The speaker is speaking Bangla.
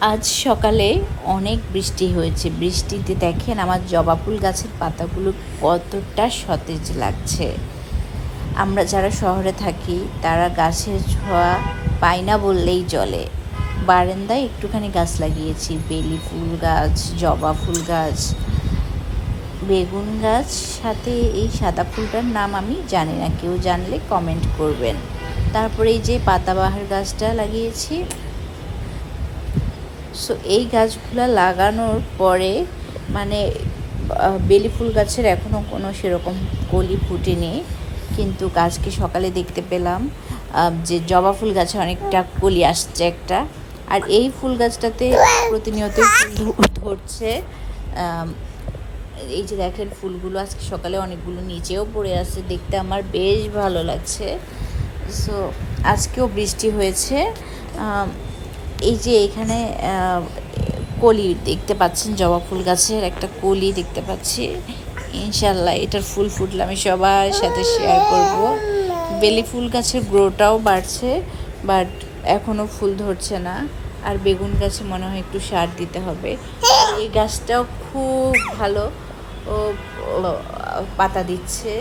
আজ সকালে অনেক বৃষ্টি হয়েছে। বৃষ্টিতে দেখেন আমার জবা ফুল গাছের পাতাগুলো কতটা সতেজ লাগছে। আমরা যারা শহরে থাকি তারা গাছের ছোঁয়া পাই না বললেই চলে। বারান্দায় একটুখানি গাছ লাগিয়েছি, বেলি ফুল গাছ, জবা ফুল গাছ, বেগুন গাছ, সাথে এই সাদা ফুলটার নাম আমি জানি না, কেউ জানলে কমেন্ট করবেন। তারপরে এই যে পাতাবাহার গাছটা লাগিয়েছি। সো এই গাছগুলো লাগানোর পরে মানে বেলি ফুল গাছের এখনও কোনো সেরকম কলি ফুটেনি, কিন্তু গাছকে সকালে দেখতে পেলাম যে জবা ফুল গাছে অনেকটা কলি আসছে একটা। আর এই ফুল গাছটাতে প্রতিনিয়ত ফুল ধরছে। এই যে দেখেন ফুলগুলো আজকে সকালে অনেকগুলো নিচেও পড়ে আছে, দেখতে আমার বেশ ভালো লাগছে। সো আজকেও বৃষ্টি হয়েছে। এই যে এখানে কলি দেখতে পাচ্ছেন, জবা ফুল গাছের একটা কলি দেখতে পাচ্ছি। ইনশাল্লাহ এটার ফুল ফুটলে আমি সবার সাথে শেয়ার করব। বেলি ফুল গাছের গ্রোটাও বাড়ছে, বাট এখনও ফুল ধরছে না। আর বেগুন গাছে মনে হয় একটু সার দিতে হবে। এই গাছটাও খুব ভালো ও পাতা দিচ্ছে।